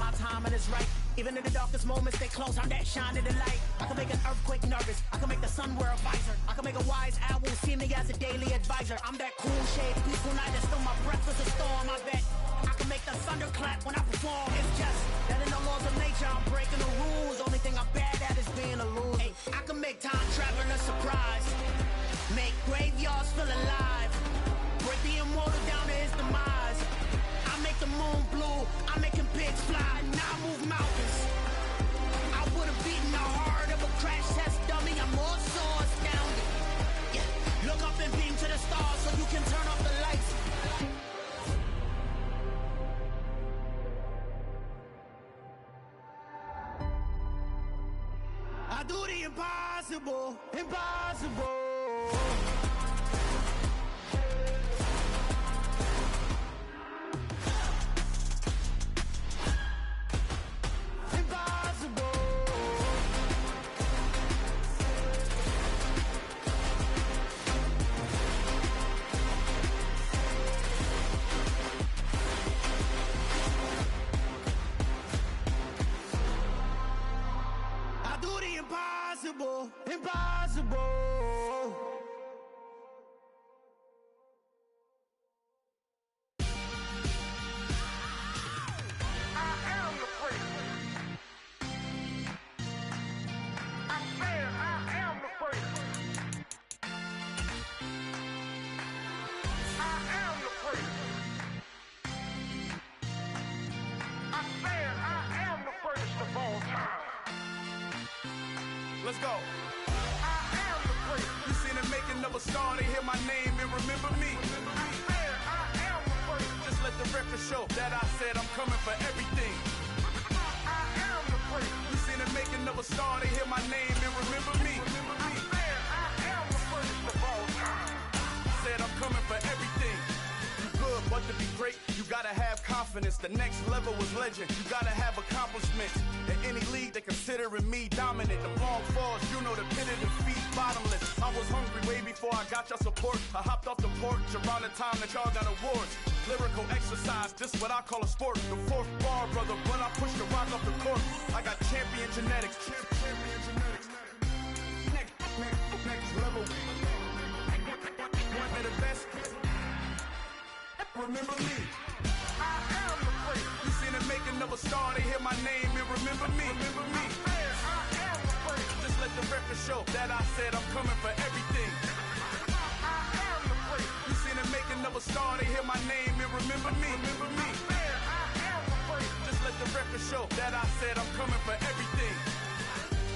my time and it's right. Even in the darkest moments, stay close, I'm that shine in the light. I can make an earthquake nervous, I can make the sun wear a visor. I can make a wise owl see me as a daily advisor. I'm that cool shade, peaceful night, and still my breath is a storm. I bet I can make the thunder clap when I perform. It's just that in the laws of nature, I'm breaking the rules. Only thing I'm bad at is being a loser. Hey, I can make time traveling a surprise, make graveyards feel alive, break the immortal down to his demise. I make the moon blue, I'm making pigs fly, now I move mountains. I would have beaten the heart of a crash test dummy, I'm more so astounded. Yeah, look up and beam to the stars so you can turn off the lights. I do the impossible, impossible. Impossible, impossible. I am the prince. I said I am the prince. I am the prince. I said I am the first of all time. Let's go. I am the prince. You seen the making of a star, they hear my name and remember me. I said I am the prince. Just let the record show that I said I'm coming for everything. I am the prince. You seen the making of a star, they hear my name and remember me. I said I am the first of all time. Said I'm coming for everything. You good, but to be great, you gotta have confidence. The next level was legend. You gotta have accomplishments. In any league, they considering me dominant. The long falls, you know the pit of defeat, bottomless. I was hungry way before I got your support. I hopped off the porch around the time that y'all got awards. Lyrical exercise, this what I call a sport. The fourth bar, brother, when I push the rock off the court. I got champion genetics. Champion genetics. Next level. One of the best. Remember me. I am the prince. You seen the making of a star, they hear my name and remember me. Remember me. I am the prince. Just let the record show that I said I'm coming for everything. I am the prince. You seen the making of a star, they hear my name and remember me. Remember me. I am the prince. Just let the record show that I said I'm coming for everything.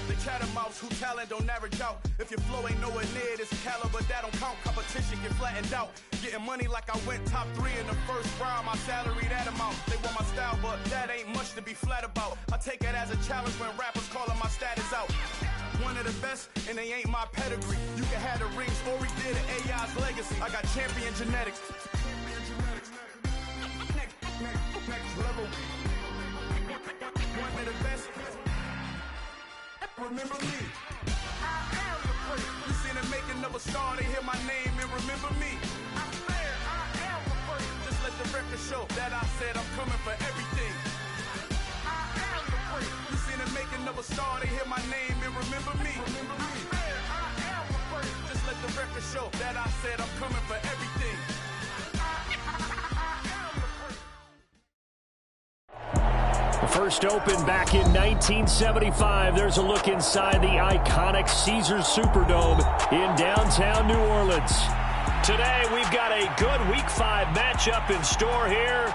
The catamounts who talent don't average out. If your flow ain't nowhere near this caliber, that don't count. Competition get flattened out. Getting money like I went top 3 in the first round. My salary that amount. They want my style, but that ain't much to be flat about. I take it as a challenge when rappers calling my status out. One of the best, and they ain't my pedigree. You can have the rings, or we did it, AI's legacy. I got champion genetics. Next level. One of the best. Remember me. I am the prince. You seen the making of a star, they hear my name and remember me. I said I am the prince. Just let the record show that I said I'm coming for everything. I am the prince. You seen the making of a star, they hear my name and remember me. Remember me. I said I am the prince. Just let the record show that I said I'm coming for everything. First opened back in 1975. There's a look inside the iconic Caesars Superdome in downtown New Orleans. Today, we've got a good Week 5 matchup in store here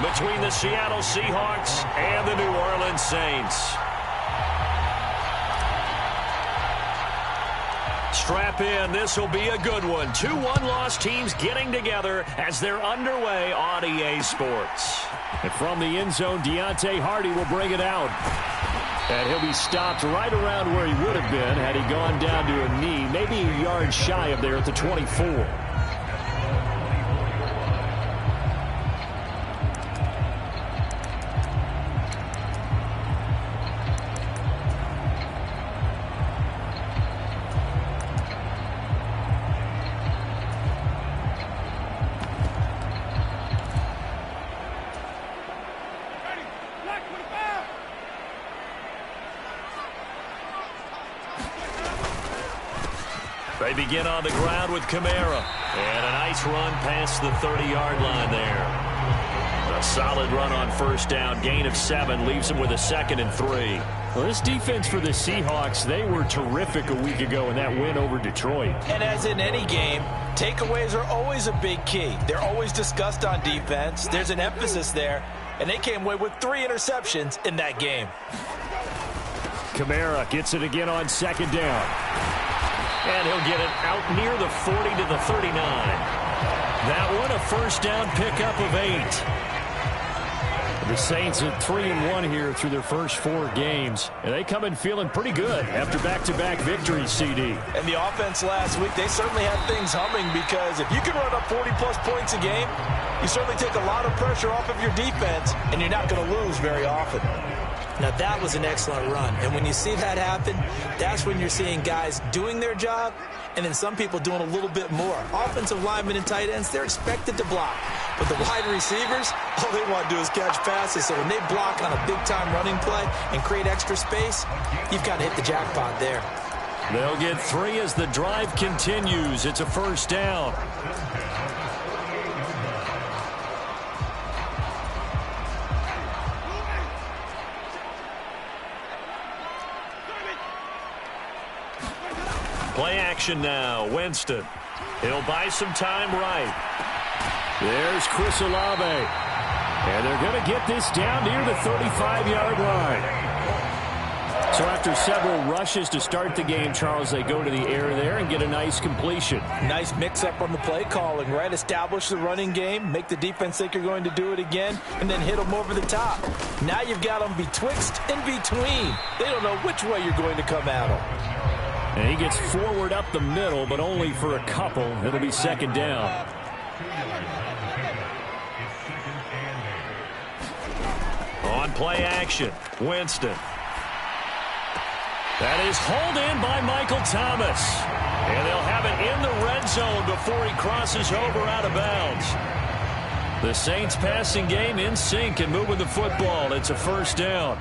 between the Seattle Seahawks and the New Orleans Saints. Strap in. This will be a good one. 2 one-loss teams getting together as they're underway on EA Sports. And from the end zone, Deontay Hardy will bring it out. And he'll be stopped right around where he would have been had he gone down to a knee, maybe a yard shy of there at the 24. Black with a bag. They begin on the ground with Kamara. And a nice run past the 30-yard line there. A solid run on first down. Gain of 7 leaves him with a 2nd and 3. Well, this defense for the Seahawks, they were terrific a week ago in that win over Detroit. And as in any game, takeaways are always a big key. They're always discussed on defense. There's an emphasis there. And they came away with 3 interceptions in that game. Kamara gets it again on 2nd down. And he'll get it out near the 40 to the 39. That one a first down pickup of 8. The Saints at 3-1 here through their first 4 games. And they come in feeling pretty good after back-to-back victories, CD. And the offense last week, they certainly had things humming because if you can run up 40-plus points a game, you certainly take a lot of pressure off of your defense, and you're not going to lose very often. Now, that was an excellent run. And when you see that happen, that's when you're seeing guys doing their job and then some people doing a little bit more. Offensive linemen and tight ends, they're expected to block. But the wide receivers, all they want to do is catch passes. So when they block on a big-time running play and create extra space, you've got to hit the jackpot there. They'll get 3 as the drive continues. It's a first down. Play action now. Winston. He'll buy some time right. There's Chris Olave. And they're going to get this down near the 35-yard line. So after several rushes to start the game, Charles, they go to the air there and get a nice completion. Nice mix-up on the play calling, right? Establish the running game, make the defense think you're going to do it again, and then hit them over the top. Now you've got them betwixt and between. They don't know which way you're going to come at them. And he gets forward up the middle, but only for a couple. It'll be 2nd down. On play action, Winston. That is hauled in by Michael Thomas. And they'll have it in the red zone before he crosses over out of bounds. The Saints passing game in sync and moving the football. It's a first down.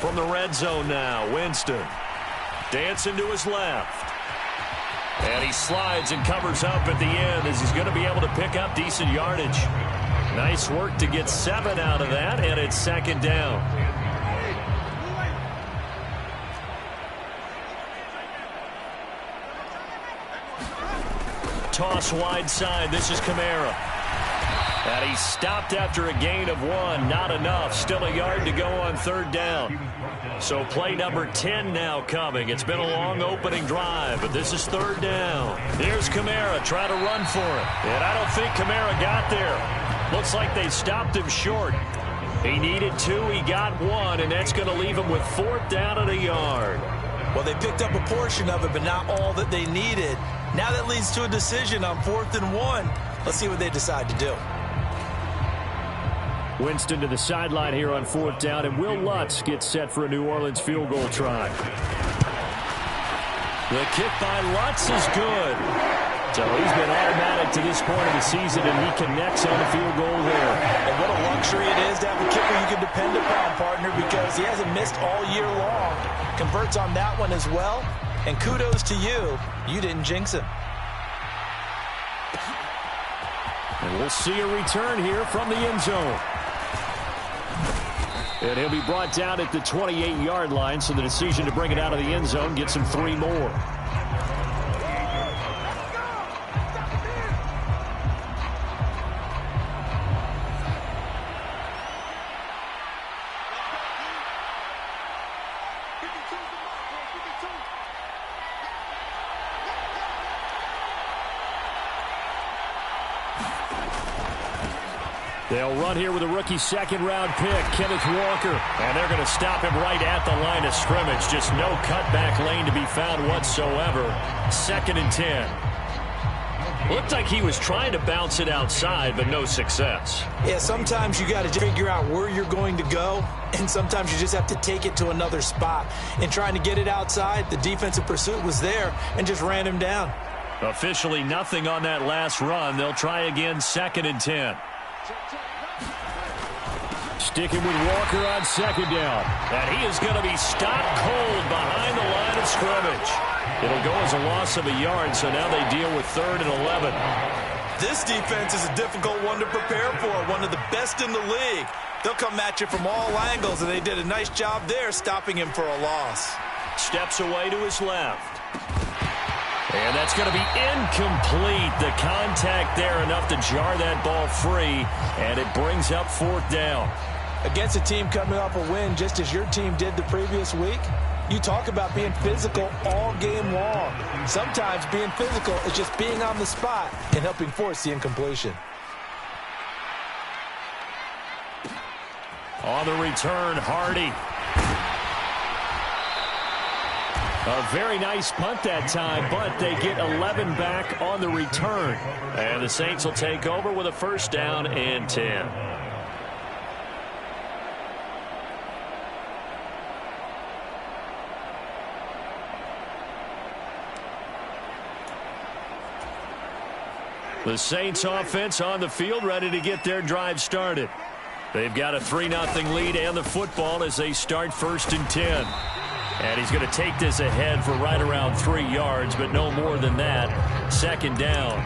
From the red zone now, Winston. Dancing to his left. And he slides and covers up at the end as he's going to be able to pick up decent yardage. Nice work to get 7 out of that, and it's 2nd down. Toss wide side. This is Kamara. And he stopped after a gain of 1. Not enough. Still a yard to go on 3rd down. So play number 10 now coming. It's been a long opening drive, but this is 3rd down. Here's Kamara trying to run for it. And I don't think Kamara got there. Looks like they stopped him short. He needed 2. He got 1, and that's going to leave him with 4th down and a yard. Well, they picked up a portion of it, but not all that they needed. Now that leads to a decision on 4th and 1. Let's see what they decide to do. Winston to the sideline here on 4th down, and Will Lutz gets set for a New Orleans field goal try. The kick by Lutz is good. So he's been automatic to this point of the season, and he connects on a field goal there. And what a luxury it is to have a kicker you can depend upon, partner, because he hasn't missed all year long. Converts on that one as well, and kudos to you. You didn't jinx him. And we'll see a return here from the end zone. And he'll be brought down at the 28-yard line, so the decision to bring it out of the end zone gets him 3 more. They'll run here with a rookie 2nd-round pick, Kenneth Walker. And they're going to stop him right at the line of scrimmage. Just no cutback lane to be found whatsoever. 2nd and 10. Looked like he was trying to bounce it outside, but no success. Yeah, sometimes you got to figure out where you're going to go, and sometimes you just have to take it to another spot. And trying to get it outside, the defensive pursuit was there and just ran him down. Officially nothing on that last run. They'll try again 2nd and 10. Sticking with Walker on second down. And he is going to be stopped cold behind the line of scrimmage. It'll go as a loss of a yard, so now they deal with 3rd and 11. This defense is a difficult one to prepare for, one of the best in the league. They'll come at you from all angles, and they did a nice job there stopping him for a loss. Steps away to his left. And that's going to be incomplete. The contact there enough to jar that ball free, and it brings up 4th down. Against a team coming off a win just as your team did the previous week, you talk about being physical all game long. Sometimes being physical is just being on the spot and helping force the incompletion. On the return, Hardy. A very nice punt that time, but they get 11 back on the return. And the Saints will take over with a 1st down and 10. The Saints offense on the field, ready to get their drive started. They've got a 3-0 lead and the football as they start 1st and 10. And he's going to take this ahead for right around 3 yards, but no more than that. 2nd down.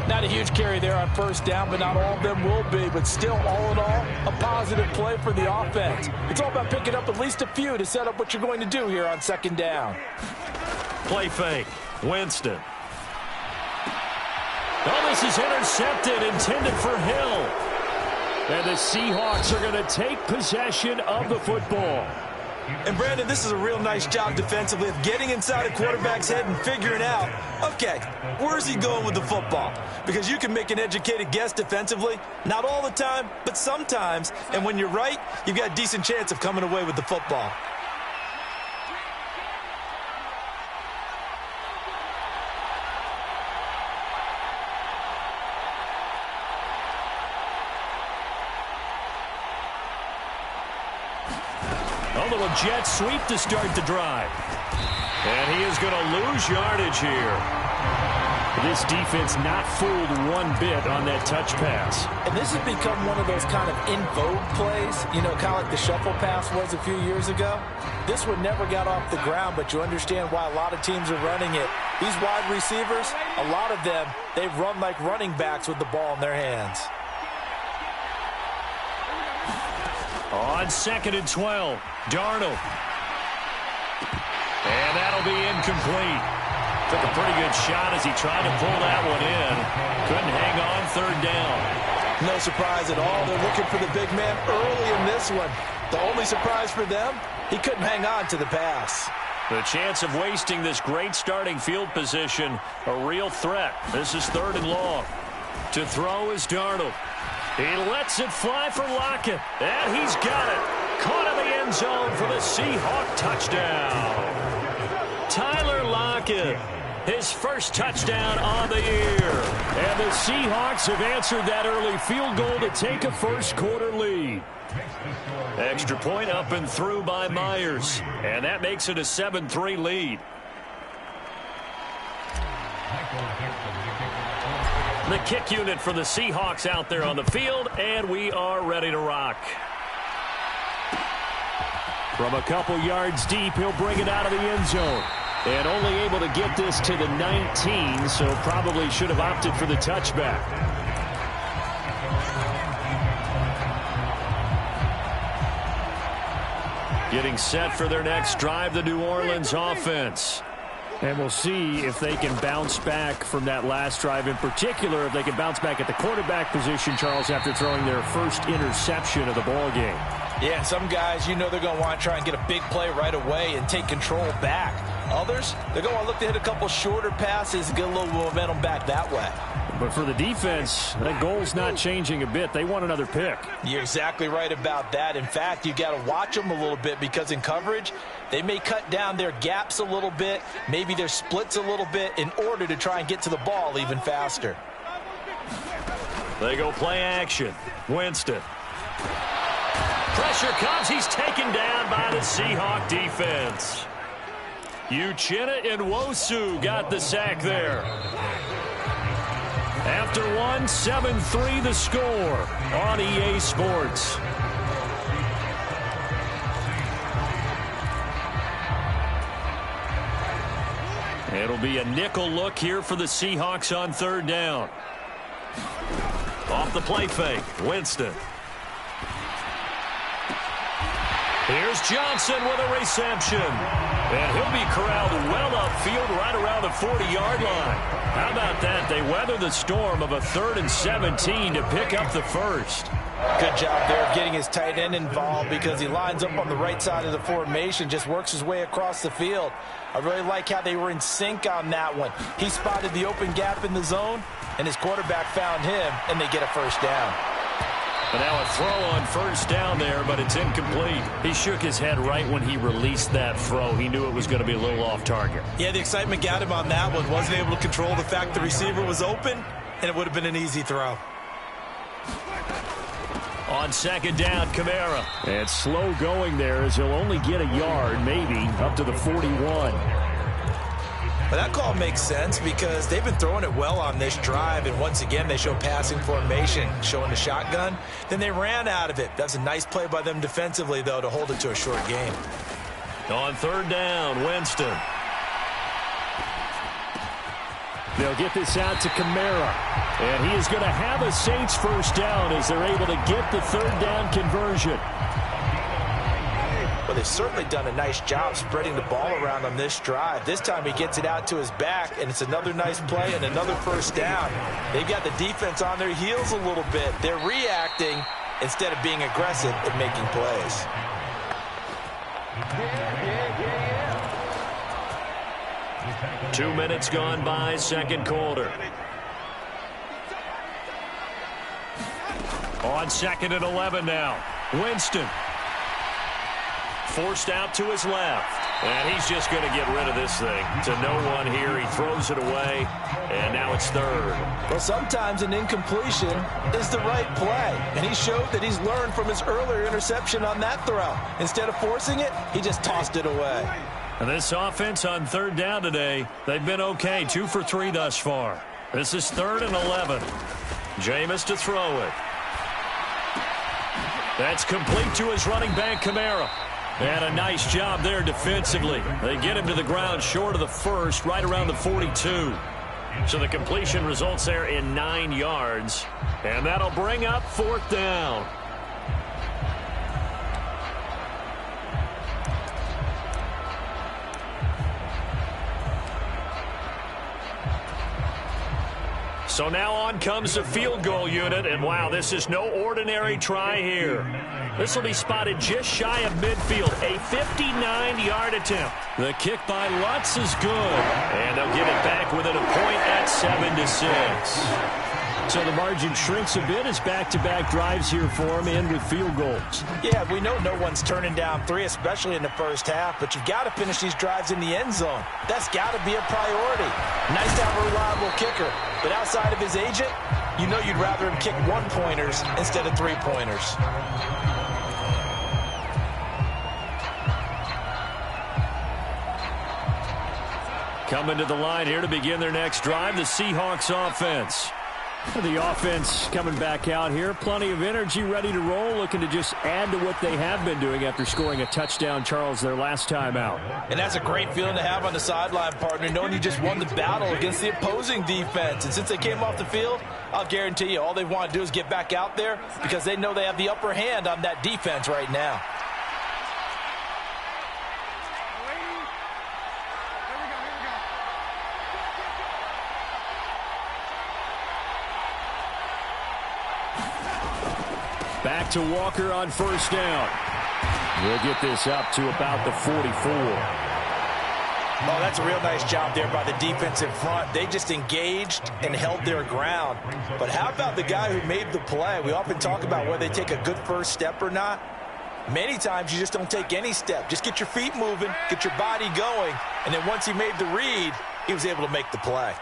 Not a huge carry there on 1st down, but not all of them will be. But still, all in all, a positive play for the offense. It's all about picking up at least a few to set up what you're going to do here on 2nd down. Play fake. Winston. Oh, this is intercepted, intended for Hill. And the Seahawks are going to take possession of the football. And, Brandon, this is a real nice job defensively of getting inside a quarterback's head and figuring out, okay, where's he going with the football? Because you can make an educated guess defensively, not all the time, but sometimes. And when you're right, you've got a decent chance of coming away with the football. A little jet sweep to start the drive. And he is going to lose yardage here. This defense not fooled one bit on that touch pass. And this has become one of those kind of in vogue plays, you know, kind of like the shuffle pass was a few years ago. This one never got off the ground, but you understand why a lot of teams are running it. These wide receivers, a lot of them, they run like running backs with the ball in their hands. On 2nd and 12, Darnold. And that'll be incomplete. Took a pretty good shot as he tried to pull that one in. Couldn't hang on 3rd down. No surprise at all. They're looking for the big man early in this one. The only surprise for them, he couldn't hang on to the pass. The chance of wasting this great starting field position, a real threat. This is 3rd and long. To throw is Darnold. He lets it fly for Lockett. And he's got it. Caught in the end zone for the Seahawk touchdown. Tyler Lockett, his first touchdown on the year. And the Seahawks have answered that early field goal to take a first-quarter lead. Extra point up and through by Myers. And that makes it a 7-3 lead. The kick unit for the Seahawks out there on the field, and we are ready to rock. From a couple yards deep, he'll bring it out of the end zone. And only able to get this to the 19, so probably should have opted for the touchback. Getting set for their next drive, the New Orleans offense. And we'll see if they can bounce back from that last drive. In particular, if they can bounce back at the quarterback position, Charles, after throwing their first interception of the ball game. Yeah, some guys, you know they're going to want to try and get a big play right away and take control back. Others, they're going to look to hit a couple shorter passes and get a little momentum back that way. But for the defense, that goal's not changing a bit. They want another pick. You're exactly right about that. In fact, you got to watch them a little bit because in coverage, they may cut down their gaps a little bit, maybe their splits a little bit in order to try and get to the ball even faster. They go play action. Winston. Pressure comes. He's taken down by the Seahawk defense. Uchenna and Nwosu got the sack there. After one, 7-3 the score on EA Sports. It'll be a nickel look here for the Seahawks on third down. Off the play fake, Winston. Here's Johnson with a reception. And he'll be corralled well upfield right around the 40-yard line. How about that? They weather the storm of a 3rd and 17 to pick up the first. Good job there of getting his tight end involved because he lines up on the right side of the formation, just works his way across the field. I really like how they were in sync on that one. He spotted the open gap in the zone, and his quarterback found him, and they get a first down. But now a throw on first down there, but it's incomplete. He shook his head right when he released that throw. He knew it was going to be a little off target. Yeah, the excitement got him on that one. Wasn't able to control the fact the receiver was open, and it would have been an easy throw. On second down, Kamara. And slow going there as he'll only get a yard, maybe, up to the 41. But that call makes sense because they've been throwing it well on this drive, and once again they show passing formation, showing the shotgun. Then they ran out of it. That's a nice play by them defensively, though, to hold it to a short game. On third down, Winston. They'll get this out to Kamara. And he is going to have a Saints first down as they're able to get the third down conversion. Well, they've certainly done a nice job spreading the ball around on this drive. This time he gets it out to his back, and it's another nice play and another first down. They've got the defense on their heels a little bit. They're reacting instead of being aggressive at making plays. 2 minutes gone by, second quarter. On second and 11 now. Winston. Forced out to his left. And he's just going to get rid of this thing. To no one here. He throws it away. And now it's third. Well, sometimes an incompletion is the right play. And he showed that he's learned from his earlier interception on that throw. Instead of forcing it, he just tossed it away. And this offense on third down today, they've been okay. 2 for 3 thus far. This is 3rd and 11. Jameis to throw it. That's complete to his running back, Kamara. And a nice job there defensively. They get him to the ground short of the first, right around the 42. So the completion results there in 9 yards. And that'll bring up 4th down. So now on comes the field goal unit, and wow, this is no ordinary try here. This will be spotted just shy of midfield, a 59-yard attempt. The kick by Lutz is good, and they'll get it back within a point at 7-6. So the margin shrinks a bit as back-to-back drives here for him and with field goals. Yeah, we know no one's turning down 3, especially in the first half, but you've got to finish these drives in the end zone. That's got to be a priority. Nice to have a reliable kicker, but outside of his agent, you know you'd rather him kick 1-pointers instead of 3-pointers. Coming to the line here to begin their next drive, the Seahawks offense. The offense coming back out here. Plenty of energy, ready to roll, looking to just add to what they have been doing after scoring a touchdown, Charles, their last time out. And that's a great feeling to have on the sideline, partner, knowing you just won the battle against the opposing defense. And since they came off the field, I'll guarantee you all they want to do is get back out there because they know they have the upper hand on that defense right now. Back to Walker on first down. We'll get this up to about the 44. Oh, that's a real nice job there by the defensive front. They just engaged and held their ground. But how about the guy who made the play? We often talk about whether they take a good first step or not. Many times you just don't take any step. Just get your feet moving, get your body going, and then once he made the read, he was able to make the play.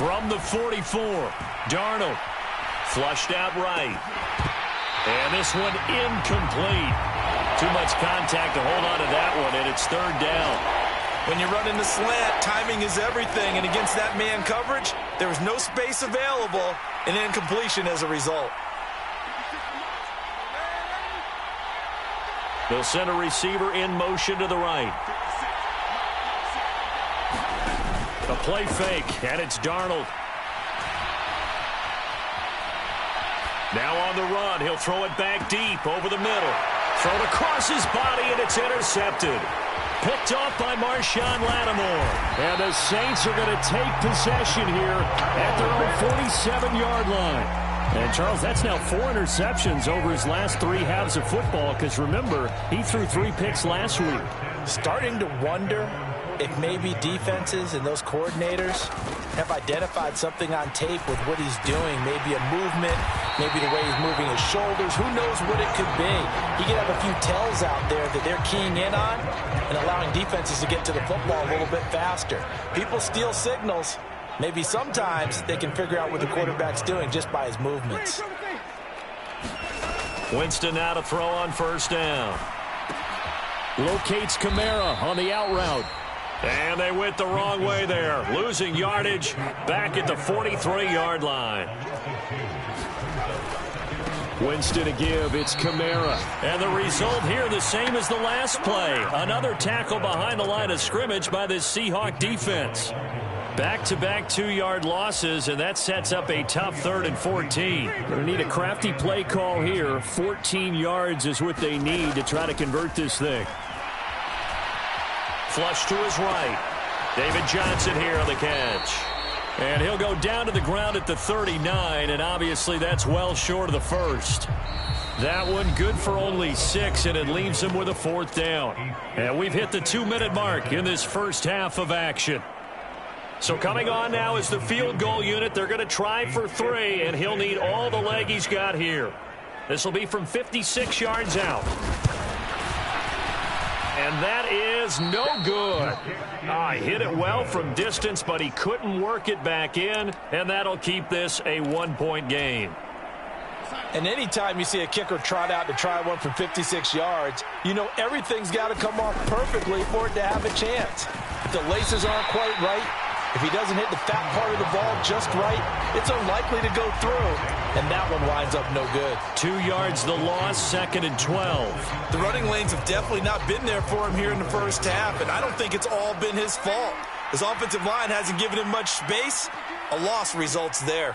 From the 44, Darnold flushed out right. And this one incomplete. Too much contact to hold on to that one, and it's 3rd down. When you run in the slant, timing is everything, and against that man coverage, there was no space available, and incompletion as a result. They'll send a receiver in motion to the right. A play fake, and it's Darnold. Now on the run, he'll throw it back deep over the middle. Thrown across his body, and it's intercepted. Picked off by Marshawn Lattimore. And the Saints are going to take possession here at their own 47-yard line. And, Charles, that's now 4 interceptions over his last 3 halves of football because, remember, he threw 3 picks last week. Starting to wonder if maybe defenses and those coordinators have identified something on tape with what he's doing. Maybe a movement, maybe the way he's moving his shoulders. Who knows what it could be? He could have a few tells out there that they're keying in on and allowing defenses to get to the football a little bit faster. People steal signals. Maybe sometimes they can figure out what the quarterback's doing just by his movements. Winston now to throw on first down. Locates Kamara on the out route. And they went the wrong way there. Losing yardage back at the 43-yard line. Winston to give. It's Kamara. And the result here the same as the last play. Another tackle behind the line of scrimmage by this Seahawk defense. Back-to-back 2-yard losses, and that sets up a tough 3rd and 14. Going to need a crafty play call here. 14 yards is what they need to try to convert this thing. Flush to his right. David Johnson here on the catch. And he'll go down to the ground at the 39, and obviously that's well short of the first. That one good for only 6, and it leaves him with a 4th down. And we've hit the 2-minute mark in this first half of action. So coming on now is the field goal unit. They're going to try for 3, and he'll need all the leg he's got here. This will be from 56 yards out. And that is no good. He hit it well from distance, but he couldn't work it back in, and that'll keep this a 1-point game. And anytime you see a kicker trot out to try one from 56 yards, you know everything's got to come off perfectly for it to have a chance. If the laces aren't quite right, if he doesn't hit the fat part of the ball just right, it's unlikely to go through. And that one winds up no good. 2 yards the loss, 2nd and 12. The running lanes have definitely not been there for him here in the first half, and I don't think it's all been his fault. His offensive line hasn't given him much space. A loss results there.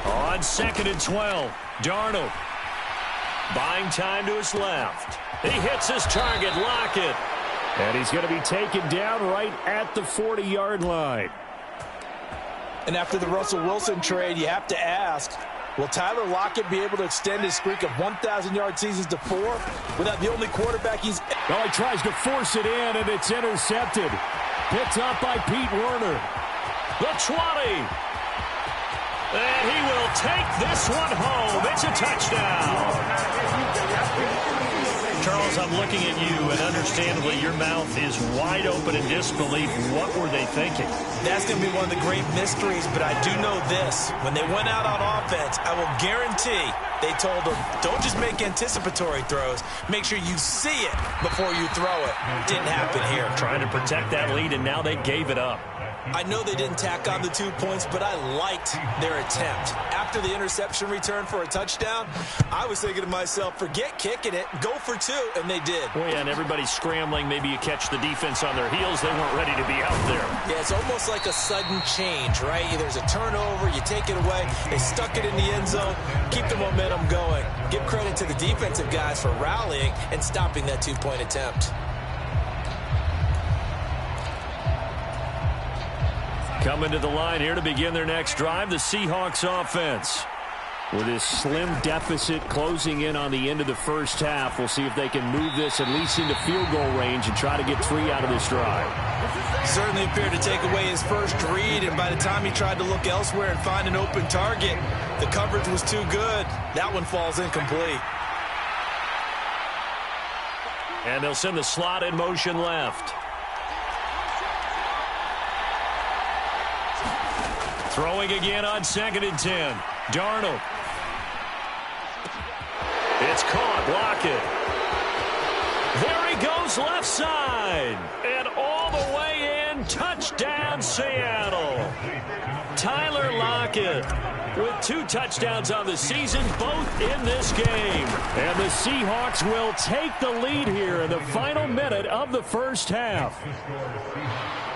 On 2nd and 12, Darnold. Buying time to his left. He hits his target, Lockett. And he's going to be taken down right at the 40-yard line. And after the Russell Wilson trade, you have to ask, will Tyler Lockett be able to extend his streak of 1,000-yard seasons to 4 without the only quarterback he's... Well, he tries to force it in, and it's intercepted. Picked up by Pete Werner. The 20. And he will take this one home. It's a touchdown. Charles, I'm looking at you, and understandably, your mouth is wide open in disbelief. What were they thinking? That's going to be one of the great mysteries, but I do know this. When they went out on offense, I will guarantee they told them, don't just make anticipatory throws. Make sure you see it before you throw it. Didn't happen here. Trying to protect that lead, and now they gave it up. I know they didn't tack on the 2 points, but I liked their attempt. After the interception return for a touchdown, I was thinking to myself, forget kicking it, go for 2, and they did. Well, yeah, and everybody's scrambling. Maybe you catch the defense on their heels. They weren't ready to be out there. Yeah, it's almost like a sudden change, right? There's a turnover, you take it away, they stuck it in the end zone, keep the momentum going. Give credit to the defensive guys for rallying and stopping that 2-point attempt. Coming to the line here to begin their next drive, the Seahawks offense. With this slim deficit closing in on the end of the first half, we'll see if they can move this at least into field goal range and try to get 3 out of this drive. Certainly appeared to take away his first read, and by the time he tried to look elsewhere and find an open target, the coverage was too good. That one falls incomplete. And they'll send the slot in motion left. Throwing again on 2nd and 10. Darnold. It's caught. Lockett. There he goes left side. And all the way in. Touchdown, Seattle. Tyler Lockett with 2 touchdowns on the season, both in this game. And the Seahawks will take the lead here in the final minute of the first half.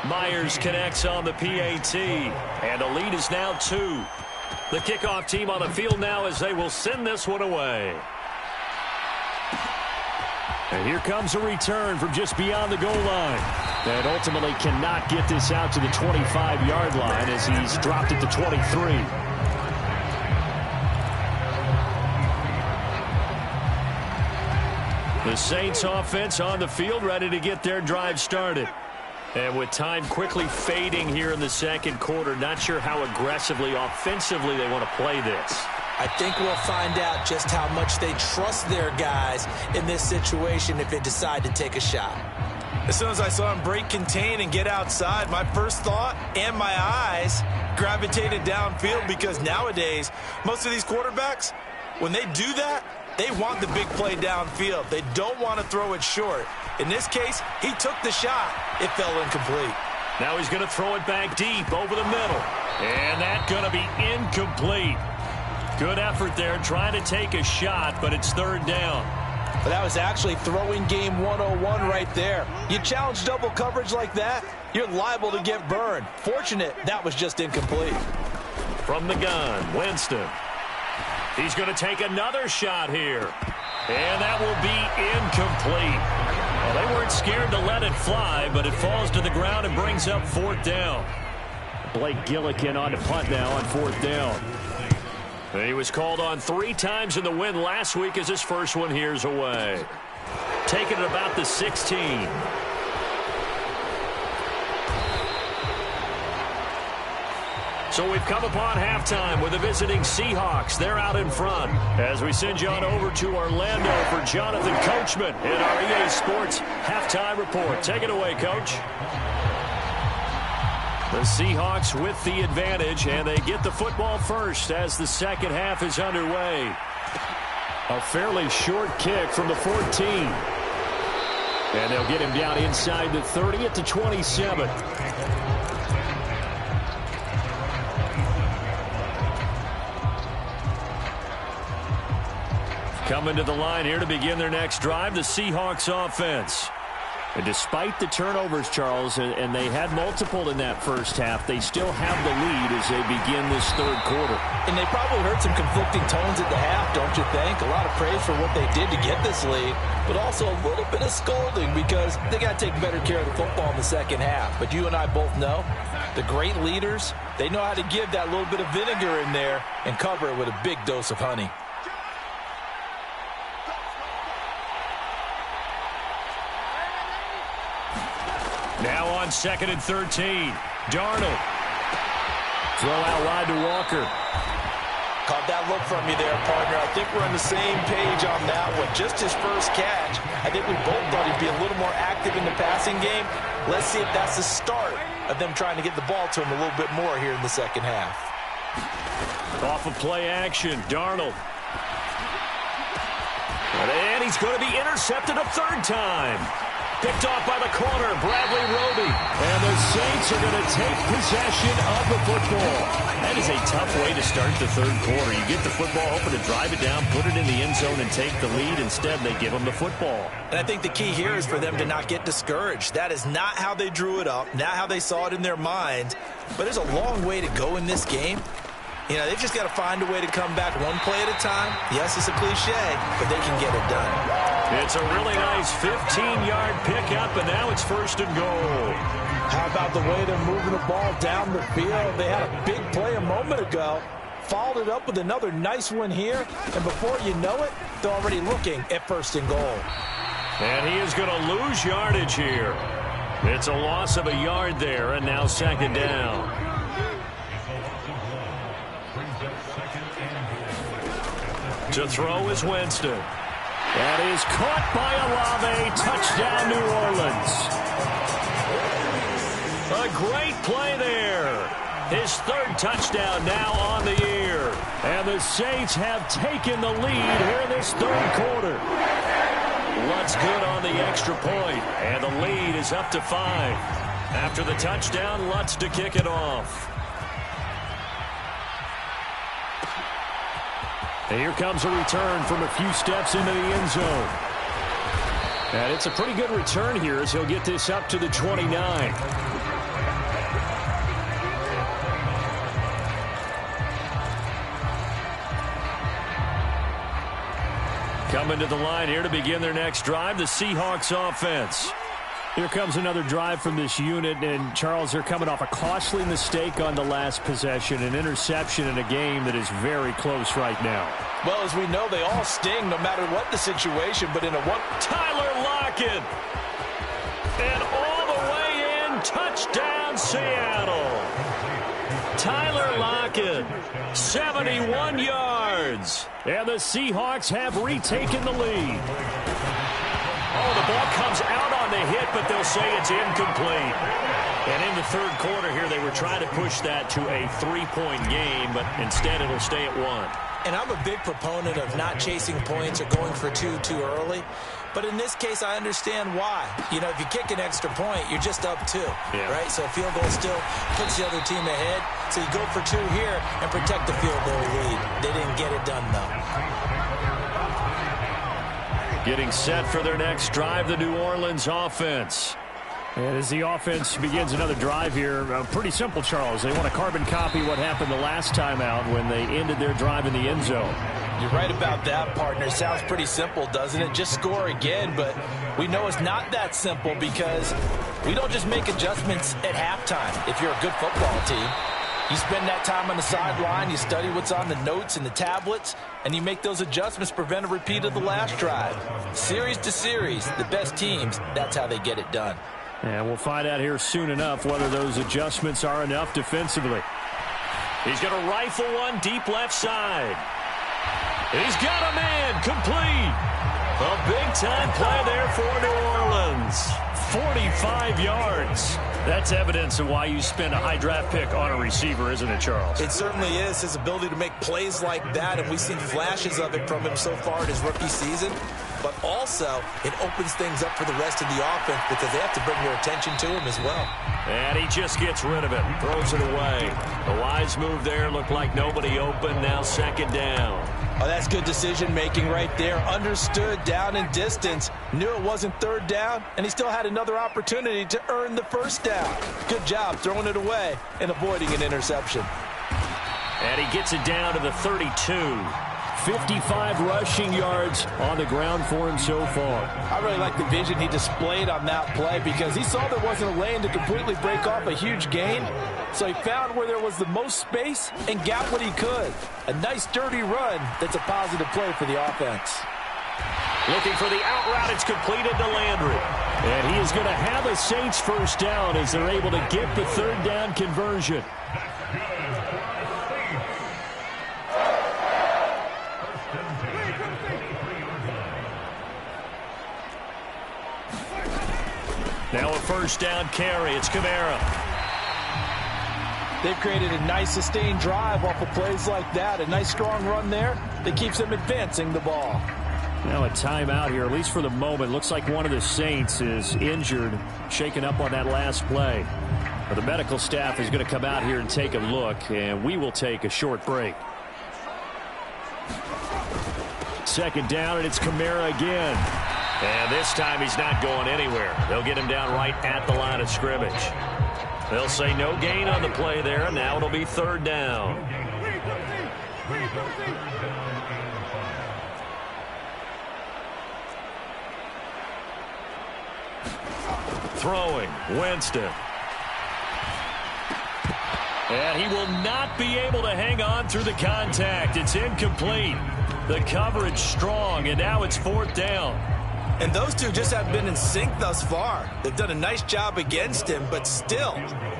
Myers connects on the PAT, and the lead is now 2. The kickoff team on the field now as they will send this one away. And here comes a return from just beyond the goal line. And ultimately cannot get this out to the 25-yard line as he's dropped it to 23. The Saints offense on the field ready to get their drive started. And with time quickly fading here in the second quarter, not sure how aggressively, offensively they want to play this. I think we'll find out just how much they trust their guys in this situation if they decide to take a shot. As soon as I saw him break contain and get outside, my first thought and my eyes gravitated downfield, because nowadays, most of these quarterbacks, when they do that, they want the big play downfield. They don't want to throw it short. In this case, he took the shot. It fell incomplete. Now he's going to throw it back deep over the middle. And that's going to be incomplete. Good effort there trying to take a shot, but it's third down. But that was actually throwing game 101 right there. You challenge double coverage like that, you're liable to get burned. Fortunate that was just incomplete. From the gun, Winston. He's going to take another shot here. And that will be incomplete. Well, they weren't scared to let it fly, but it falls to the ground and brings up fourth down. Blake Gillikin on to punt now on fourth down. He was called on 3 times in the win last week as his first one here's away. Taking it about the 16. So we've come upon halftime with the visiting Seahawks. They're out in front. As we send you on over to Orlando for Jonathan Coachman in our EA Sports Halftime Report. Take it away, Coach. The Seahawks with the advantage, and they get the football first as the second half is underway. A fairly short kick from the 14. And they'll get him down inside the 30 at the 27. Coming to the line here to begin their next drive, the Seahawks offense. And despite the turnovers, Charles, and they had multiple in that first half, they still have the lead as they begin this third quarter. And they probably heard some conflicting tones at the half, don't you think? A lot of praise for what they did to get this lead, but also a little bit of scolding because they got to take better care of the football in the second half. But you and I both know the great leaders, they know how to give that little bit of vinegar in there and cover it with a big dose of honey. Now on 2nd and 13. Darnold. Throw out wide to Walker. Caught that look from you there, partner. I think we're on the same page on that one. Just his first catch. I think we both thought he'd be a little more active in the passing game. Let's see if that's the start of them trying to get the ball to him a little bit more here in the second half. Off of play action, Darnold. And he's going to be intercepted a third time. Picked off by the corner, Bradley Roby. And the Saints are going to take possession of the football. That is a tough way to start the third quarter. You get the football, hoping to drive it down, put it in the end zone, and take the lead. Instead, they give them the football. And I think the key here is for them to not get discouraged. That is not how they drew it up, not how they saw it in their minds. But there's a long way to go in this game. You know, they've just got to find a way to come back one play at a time. Yes, it's a cliche, but they can get it done. It's a really nice 15-yard pickup, and now it's first and goal. How about the way they're moving the ball down the field? They had a big play a moment ago. Followed it up with another nice one here, and before you know it, they're already looking at first and goal. And he is going to lose yardage here. It's a loss of a yard there, and now second down. To throw is Winston. That is caught by Olave. Touchdown, New Orleans. A great play there. His third touchdown now on the year. And the Saints have taken the lead here in this third quarter. Lutz good on the extra point, and the lead is up to 5. After the touchdown, Lutz to kick it off. And here comes a return from a few steps into the end zone. And it's a pretty good return here as he'll get this up to the 29. Coming to the line here to begin their next drive, the Seahawks offense. Here comes another drive from this unit, and Charles, they're coming off a costly mistake on the last possession, an interception in a game that is very close right now. Well, as we know, they all sting no matter what the situation, but in a one... Tyler Lockett! And all the way in, touchdown Seattle! Tyler Lockett, 71 yards. And the Seahawks have retaken the lead. Oh, the ball comes out on the hit, but they'll say it's incomplete. And in the third quarter here, they were trying to push that to a 3-point game, but instead it'll stay at 1. And I'm a big proponent of not chasing points or going for two too early. But in this case, I understand why. You know, if you kick an extra point, you're just up 2, right? So a field goal still puts the other team ahead. So you go for 2 here and protect the field goal lead. They didn't get it done, though. Getting set for their next drive, the New Orleans offense. And as the offense begins another drive here, pretty simple, Charles. They want to carbon copy what happened the last time out when they ended their drive in the end zone. You're right about that, partner. Sounds pretty simple, doesn't it? Just score again, but we know it's not that simple because we don't just make adjustments at halftime if you're a good football team. You spend that time on the sideline, you study what's on the notes and the tablets, and you make those adjustments to prevent a repeat of the last drive. Series to series, the best teams, that's how they get it done. And we'll find out here soon enough whether those adjustments are enough defensively. He's going to rifle one deep left side. He's got a man complete. A big-time play there for New Orleans. 45 yards. That's evidence of why you spend a high draft pick on a receiver, isn't it, Charles? It certainly is. His ability to make plays like that, and we've seen flashes of it from him so far in his rookie season. But also, it opens things up for the rest of the offense because they have to bring their attention to him as well. And he just gets rid of it, throws it away. The wise move there, looked like nobody open, now second down. Oh, that's good decision-making right there. Understood down and distance. Knew it wasn't third down, and he still had another opportunity to earn the first down. Good job throwing it away and avoiding an interception. And he gets it down to the 32. 55 rushing yards on the ground for him so far. I really like the vision he displayed on that play because he saw there wasn't a lane to completely break off a huge gain. So he found where there was the most space and got what he could. A nice, dirty run that's a positive play for the offense. Looking for the out route. It's completed to Landry. And he is going to have a Saints first down as they're able to get the third down conversion. Now a first down carry. It's Kamara. They've created a nice sustained drive off of plays like that. A nice strong run there that keeps them advancing the ball. Now a timeout here, at least for the moment. Looks like one of the Saints is injured, shaken up on that last play. But the medical staff is going to come out here and take a look, and we will take a short break. Second down, and it's Kamara again. And this time he's not going anywhere. They'll get him down right at the line of scrimmage. They'll say no gain on the play there, and now it'll be third down. Throwing, Winston. And he will not be able to hang on through the contact. It's incomplete. The coverage strong, and now it's fourth down. And those two just haven't been in sync thus far. They've done a nice job against him, but still,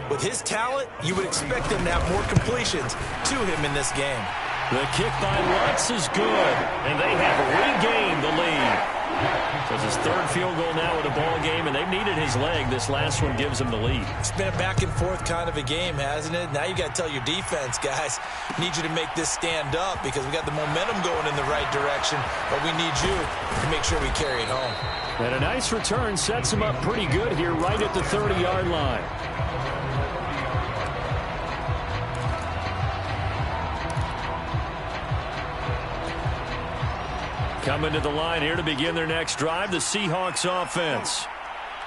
with his talent, you would expect him to have more completions to him in this game. The kick by Lutz is good, and they have regained the lead. So it's his third field goal now with a ball game, and they've needed his leg. This last one gives them the lead. It's been a back-and-forth kind of a game, hasn't it? Now you got to tell your defense, guys, need you to make this stand up because we got the momentum going in the right direction, but we need you to make sure we carry it home. And a nice return sets him up pretty good here right at the 30-yard line. Coming to the line here to begin their next drive, the Seahawks offense.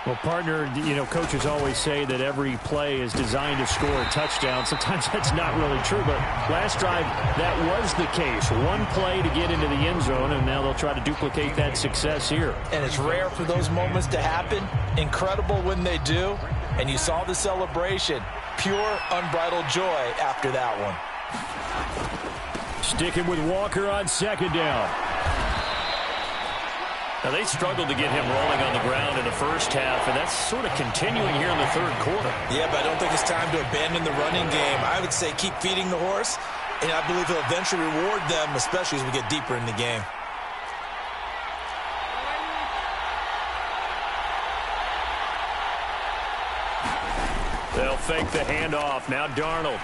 Well, partner, you know, coaches always say that every play is designed to score a touchdown. Sometimes that's not really true, but last drive, that was the case. One play to get into the end zone, and now they'll try to duplicate that success here. And it's rare for those moments to happen. Incredible when they do. And you saw the celebration. Pure, unbridled joy after that one. Sticking with Walker on second down. Now, they struggled to get him rolling on the ground in the first half, and that's sort of continuing here in the third quarter. Yeah, but I don't think it's time to abandon the running game. I would say keep feeding the horse, and I believe he'll eventually reward them, especially as we get deeper in the game. They'll fake the handoff. Now Darnold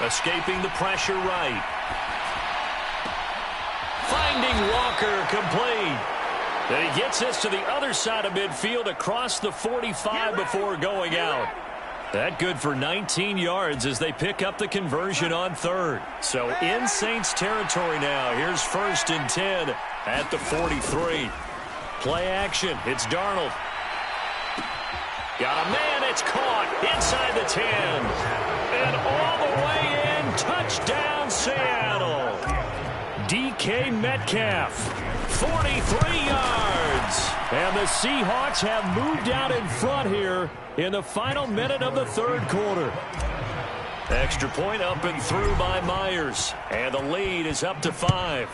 escaping the pressure right. Finding Walker complete. And he gets this to the other side of midfield across the 45 before going out. That good for 19 yards as they pick up the conversion on third. So in Saints territory now. Here's 1st and 10 at the 43. Play action. It's Darnold. Got a man. It's caught inside the 10. And all the way in. Touchdown, Seattle. DK Metcalf, 43 yards. And the Seahawks have moved out in front here in the final minute of the third quarter. Extra point up and through by Myers. And the lead is up to 5.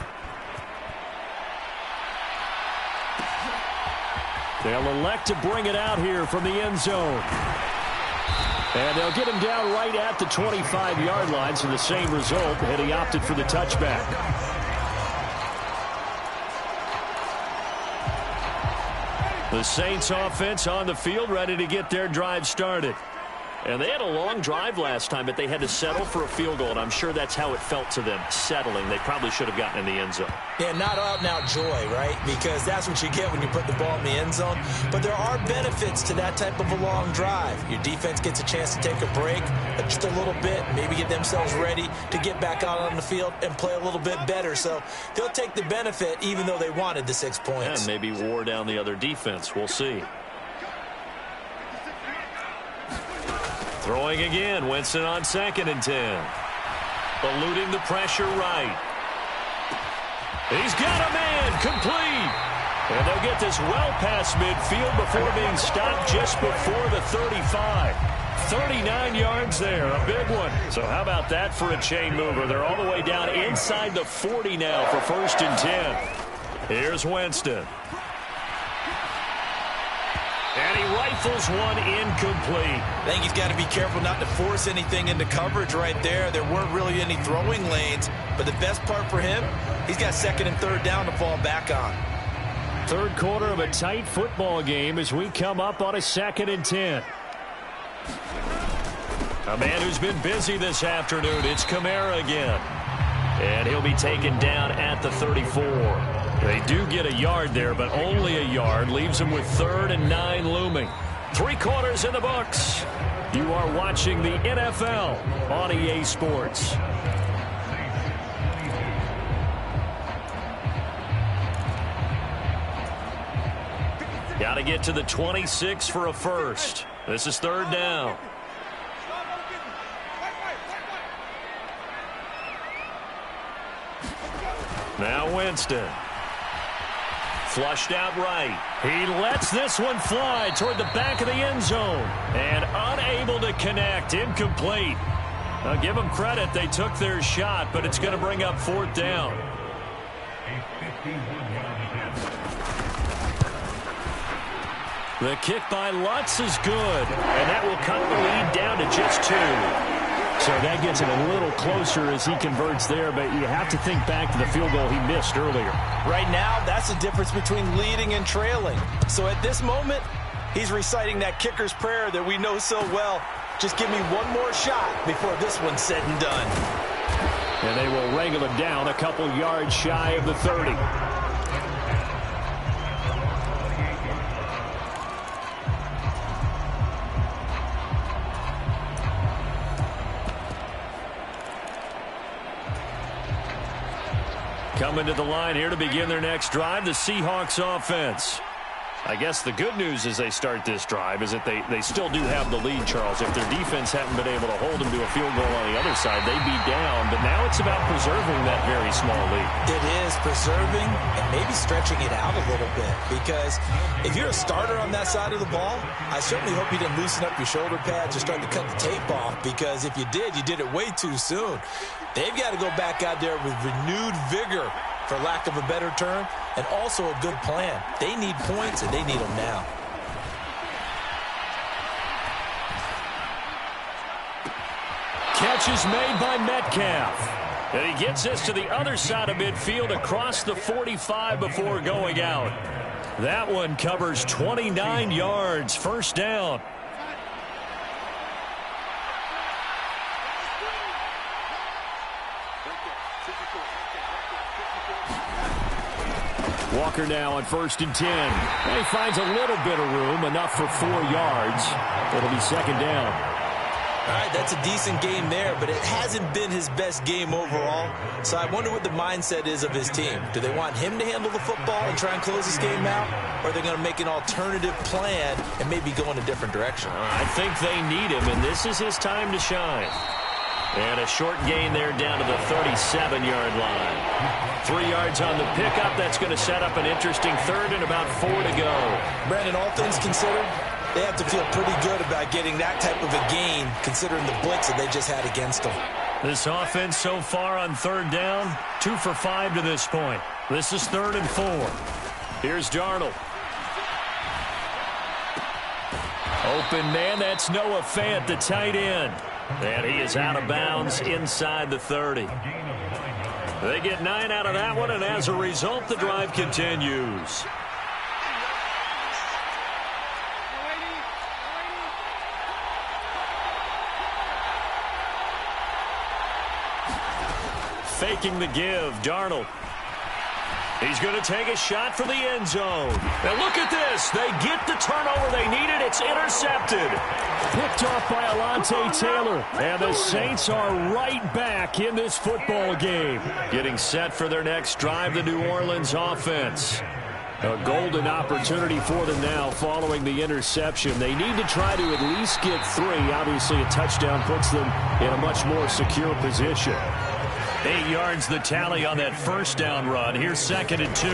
They'll elect to bring it out here from the end zone. And they'll get him down right at the 25-yard line, so the same result, and he opted for the touchback. The Saints offense on the field ready to get their drive started. And they had a long drive last time, but they had to settle for a field goal, and I'm sure that's how it felt to them, settling. They probably should have gotten in the end zone. Yeah, not out-and-out joy, right? Because that's what you get when you put the ball in the end zone. But there are benefits to that type of a long drive. Your defense gets a chance to take a break just a little bit, maybe get themselves ready to get back out on the field and play a little bit better. So they'll take the benefit even though they wanted the 6 points. And maybe wore down the other defense. We'll see. Throwing again, Winston on 2nd and 10. Eluding the pressure right. He's got a man, complete. And they'll get this well past midfield before being stopped just before the 35. 39 yards there, a big one. So how about that for a chain mover? They're all the way down inside the 40 now for 1st and 10. Here's Winston. And he rifles one incomplete. I think he's got to be careful not to force anything into coverage right there. There weren't really any throwing lanes. But the best part for him, he's got 2nd and 3rd down to fall back on. Third quarter of a tight football game as we come up on a 2nd and 10. A man who's been busy this afternoon. It's Kamara again. And he'll be taken down at the 34. They do get a yard there, but only a yard. Leaves them with 3rd and 9 looming. 3 quarters in the books. You are watching the NFL on EA Sports. Got to get to the 26 for a first. This is 3rd down. Now Winston. Flushed out right. He lets this one fly toward the back of the end zone. And unable to connect. Incomplete. Now give them credit. They took their shot, but it's going to bring up 4th down. The kick by Lutz is good. And that will cut the lead down to just 2. So that gets him a little closer as he converts there, but you have to think back to the field goal he missed earlier. Right now, that's the difference between leading and trailing. So at this moment, he's reciting that kicker's prayer that we know so well. Just give me one more shot before this one's said and done. And they will wrangle him down a couple yards shy of the 30. Coming to the line here to begin their next drive, the Seahawks offense. I guess the good news as they start this drive is that they still do have the lead, Charles. If their defense hadn't been able to hold them to a field goal on the other side, they'd be down. But now it's about preserving that very small lead. It is preserving and maybe stretching it out a little bit. Because if you're a starter on that side of the ball, I certainly hope you didn't loosen up your shoulder pads or start to cut the tape off. Because if you did it way too soon. They've got to go back out there with renewed vigor, for lack of a better term, and also a good plan. They need points, and they need them now. Catch is made by Metcalf. And he gets this to the other side of midfield across the 45 before going out. That one covers 29 yards, first down. Walker now on 1st and 10. And he finds a little bit of room, enough for 4 yards. It'll be second down. All right, that's a decent game there, but it hasn't been his best game overall. So I wonder what the mindset is of his team. Do they want him to handle the football and try and close this game out? Or are they going to make an alternative plan and maybe go in a different direction? I think they need him, and this is his time to shine. And a short gain there down to the 37-yard line. 3 yards on the pickup. That's going to set up an interesting third and about 4 to go. Brandon, all things considered, they have to feel pretty good about getting that type of a gain considering the blitz that they just had against them. This offense so far on third down, 2 for 5 to this point. This is 3rd and 4. Here's Darnold. Open man, that's Noah Fant, the tight end. And he is out of bounds inside the 30. They get 9 out of that one, and as a result, the drive continues. Faking the give, Darnold. He's going to take a shot for the end zone. Now look at this. They get the turnover they needed. It's intercepted. Picked off by Alontae Taylor. And the Saints are right back in this football game. Getting set for their next drive, the New Orleans offense. A golden opportunity for them now following the interception. They need to try to at least get 3. Obviously, a touchdown puts them in a much more secure position. 8 yards the tally on that first down run. Here's 2nd and 2.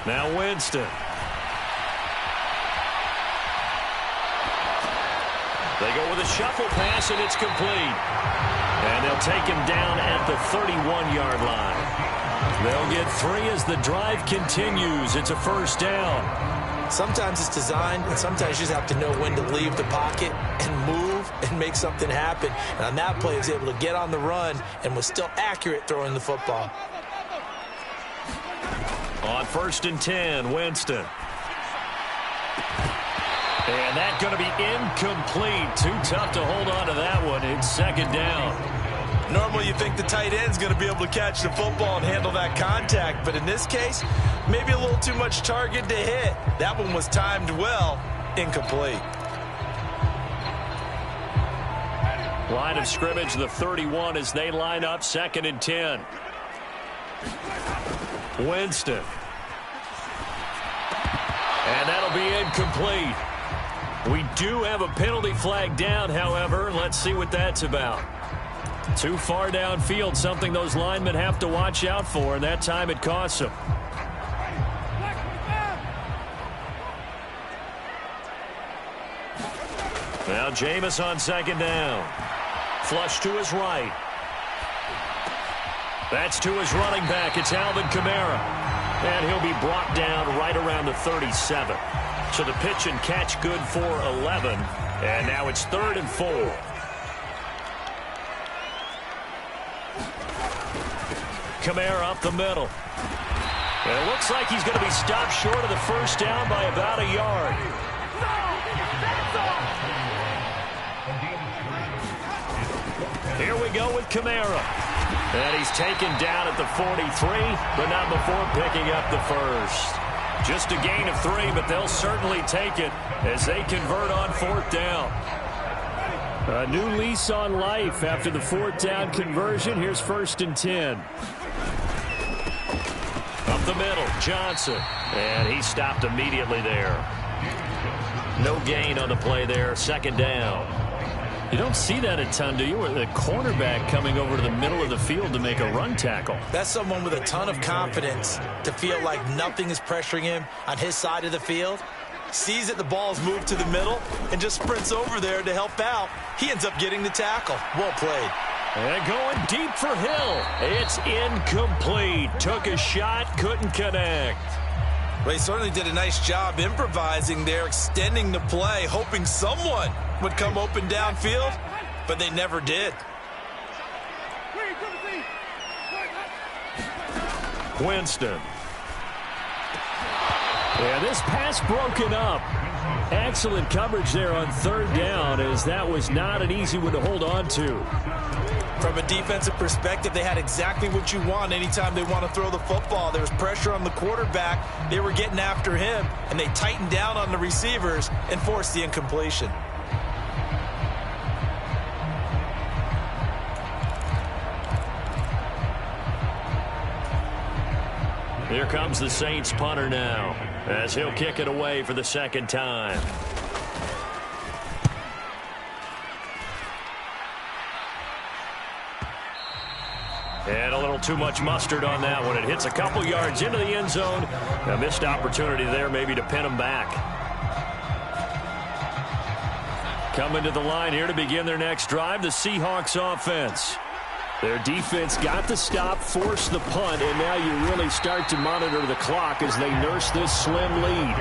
Now Winston. They go with a shuffle pass, and it's complete. And they'll take him down at the 31-yard line. They'll get 3 as the drive continues. It's a first down. Sometimes it's designed, and sometimes you just have to know when to leave the pocket and move and make something happen. And on that play, he was able to get on the run and was still accurate throwing the football. On 1st and 10, Winston. And that's going to be incomplete. Too tough to hold on to that one. It's second down. Normally you think the tight end's going to be able to catch the football and handle that contact. But in this case, maybe a little too much target to hit. That one was timed well. Incomplete. Line of scrimmage, the 31 as they line up, 2nd and 10. Winston. And that'll be incomplete. We do have a penalty flag down, however. Let's see what that's about. Too far downfield, something those linemen have to watch out for, and that time it costs them. Now Jameis on 2nd down. Flush to his right. That's to his running back. It's Alvin Kamara. And he'll be brought down right around the 37. So the pitch and catch good for 11. And now it's 3rd and 4. Kamara up the middle. And it looks like he's going to be stopped short of the first down by about a yard. Here we go with Kamara. And he's taken down at the 43, but not before picking up the first. Just a gain of 3, but they'll certainly take it as they convert on 4th down. A new lease on life after the 4th down conversion. Here's 1st and 10. Up the middle, Johnson. And he stopped immediately there. No gain on the play there, 2nd down. You don't see that a ton, do you? Or the cornerback coming over to the middle of the field to make a run tackle. That's someone with a ton of confidence to feel like nothing is pressuring him on his side of the field. Sees that the ball's moved to the middle and just sprints over there to help out. He ends up getting the tackle. Well played. And going deep for Hill. It's incomplete. Took a shot, couldn't connect. Well, he certainly did a nice job improvising there, extending the play, hoping someone would come open downfield, but they never did. Winston. Yeah, this pass broken up. Excellent coverage there on 3rd down, as that was not an easy one to hold on to. From a defensive perspective, they had exactly what you want anytime they want to throw the football. There was pressure on the quarterback. They were getting after him, and they tightened down on the receivers and forced the incompletion. Here comes the Saints punter now, as he'll kick it away for the 2nd time. And a little too much mustard on that one. It hits a couple yards into the end zone. A missed opportunity there maybe to pin him back. Coming to the line here to begin their next drive, the Seahawks offense. Their defense got the stop, forced the punt, and now you really start to monitor the clock as they nurse this slim lead.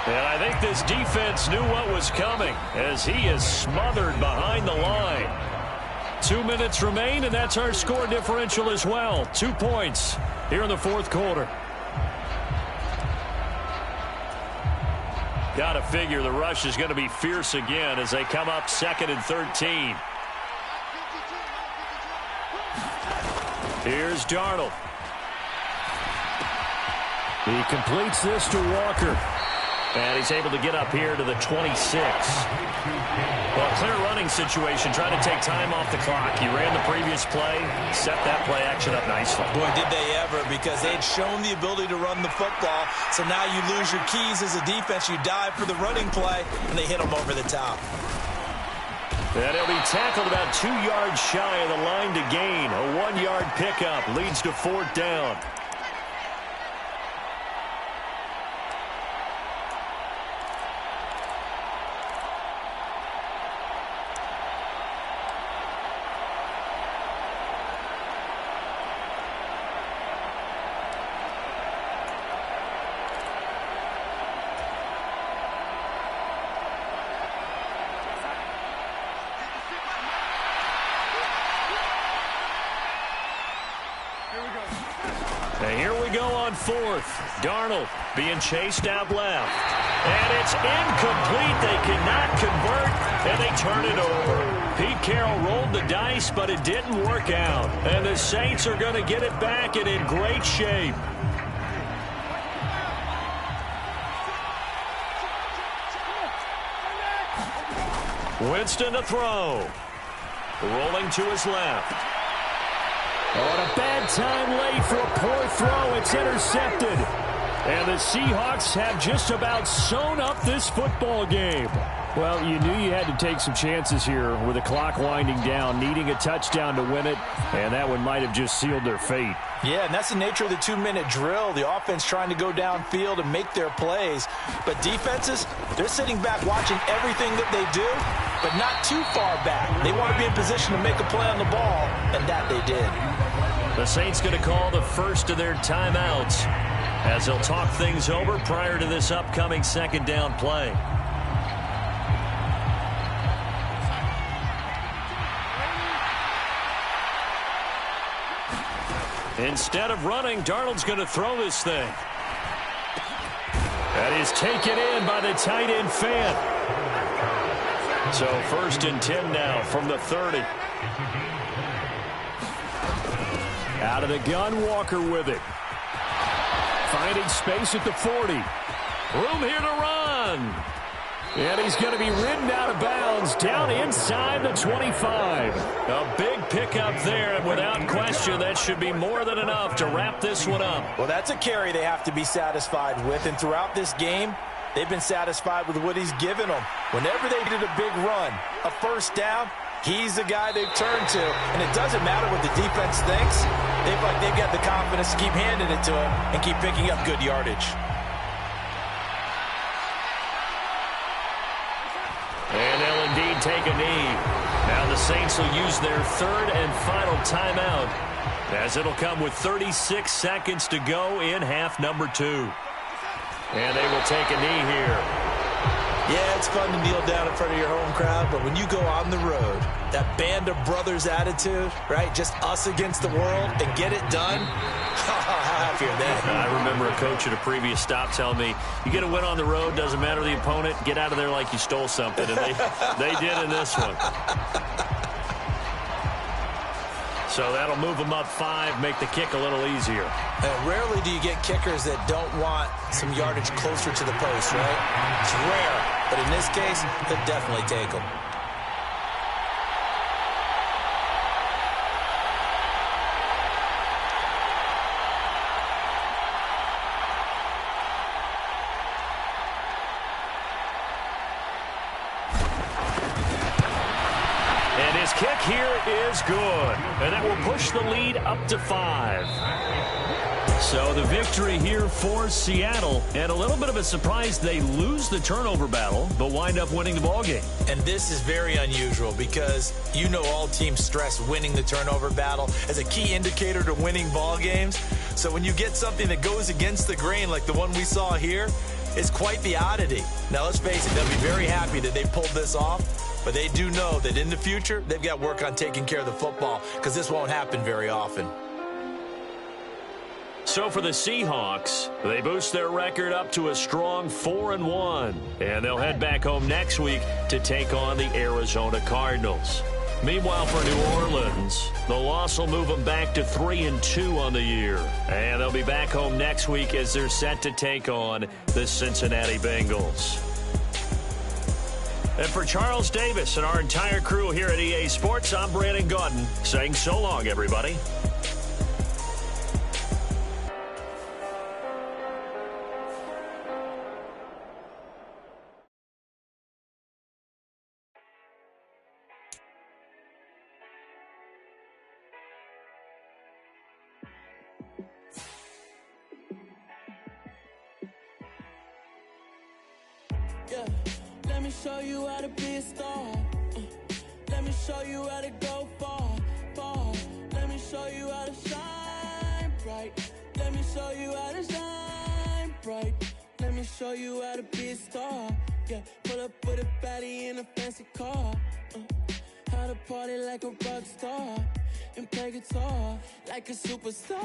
And I think this defense knew what was coming as he is smothered behind the line. 2 minutes remain, and that's our score differential as well. 2 points here in the 4th quarter. Got to figure the rush is going to be fierce again as they come up 2nd and 13. Here's Darnold. He completes this to Walker. And he's able to get up here to the 26. Well, clear running situation, trying to take time off the clock. He ran the previous play, set that play action up nicely. Boy, did they ever, because they had shown the ability to run the football. So now you lose your keys as a defense. You dive for the running play, and they hit them over the top. And he'll be tackled about 2 yards shy of the line to gain. A 1-yard pickup leads to 4th down. And here we go on 4th. Darnold being chased out left. And it's incomplete. They cannot convert, and they turn it over. Pete Carroll rolled the dice, but it didn't work out. And the Saints are going to get it back and in great shape. Winston to throw. Rolling to his left. Oh, and a bad time late for a poor throw. It's intercepted. And the Seahawks have just about sewn up this football game. Well, you knew you had to take some chances here with the clock winding down, needing a touchdown to win it, and that one might have just sealed their fate. Yeah, and that's the nature of the 2-minute drill. The offense trying to go downfield and make their plays. But defenses, they're sitting back watching everything that they do, but not too far back. They want to be in position to make a play on the ball, and that they did. The Saints going to call the first of their timeouts as they'll talk things over prior to this upcoming 2nd down play. Instead of running, Darnold's going to throw this thing. That is taken in by the tight end Fan. So 1st and 10 now from the 30. Out of the gun, Walker with it. Finding space at the 40. Room here to run. And he's going to be ridden out of bounds down inside the 25. A big pickup there, and without question, that should be more than enough to wrap this one up. Well, that's a carry they have to be satisfied with, and throughout this game, they've been satisfied with what he's given them. Whenever they did a big run, a first down, he's the guy they've turned to, and it doesn't matter what the defense thinks. They've got the confidence to keep handing it to him and keep picking up good yardage. And they'll indeed take a knee. Now the Saints will use their 3rd and final timeout, as it'll come with 36 seconds to go in half number 2. And they will take a knee here. Yeah, it's fun to kneel down in front of your home crowd, but when you go on the road, that band of brothers attitude, right? Just us against the world and get it done. How happy are they? I remember a coach at a previous stop telling me, you get a win on the road, doesn't matter the opponent, get out of there like you stole something. And they did in this one. So that'll move them up 5, make the kick a little easier. Rarely do you get kickers that don't want some yardage closer to the post, right? It's rare, but in this case, they'll definitely take them. His kick here is good, and that will push the lead up to 5. So the victory here for Seattle, and a little bit of a surprise, they lose the turnover battle, but wind up winning the ballgame. And this is very unusual because you know all teams stress winning the turnover battle as a key indicator to winning ball games. So when you get something that goes against the grain like the one we saw here, it's quite the oddity. Now let's face it, they'll be very happy that they pulled this off. But they do know that in the future, they've got work on taking care of the football because this won't happen very often. So for the Seahawks, they boost their record up to a strong 4-1. And they'll head back home next week to take on the Arizona Cardinals. Meanwhile, for New Orleans, the loss will move them back to 3-2 on the year. And they'll be back home next week as they're set to take on the Cincinnati Bengals. And for Charles Davis and our entire crew here at EA Sports, I'm Brandon Gaudin saying so long, everybody. Yeah. Let me show you how to be a star. Let me show you how to go far, far. Let me show you how to shine bright. Let me show you how to shine bright. Let me show you how to be a star. Yeah, pull up with a baddie in a fancy car. How to party like a rock star and play guitar like a superstar.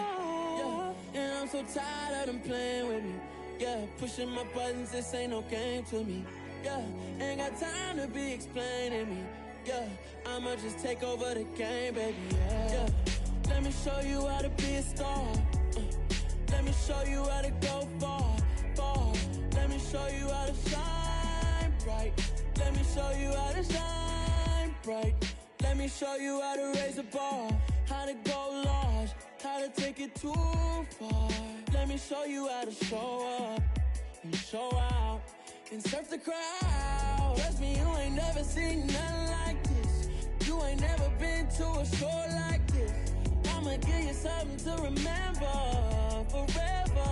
Yeah, and I'm so tired of them playing with me. Yeah, pushing my buttons, this ain't no game to me. Yeah, ain't got time to be explaining me. Yeah, I'ma just take over the game, baby. Yeah, let me show you how to be a star. Let me show you how to go far, far. Let me show you how to shine bright. Let me show you how to shine bright. Let me show you how to raise a bar, how to go large, how to take it too far. Let me show you how to show up and show out and surf the crowd. Trust me, you ain't never seen nothing like this. You ain't never been to a show like this. I'ma give you something to remember forever.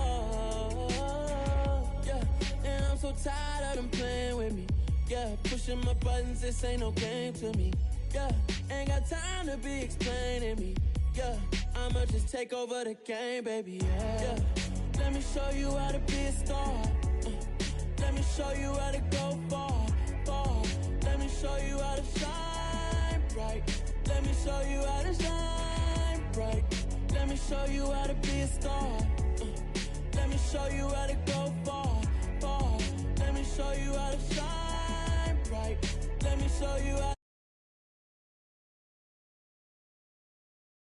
Yeah, and I'm so tired of them playing with me. Yeah, pushing my buttons, this ain't no game to me. Yeah, ain't got time to be explaining me. Yeah, I'ma just take over the game, baby. Yeah, let me show you how to be a star. Let me show you how to go far, far. Let me show you how to shine bright. Let me show you how to shine bright. Let me show you how to be a star. Let me show you how to go far, far. Let me show you how to shine bright. Let me show you how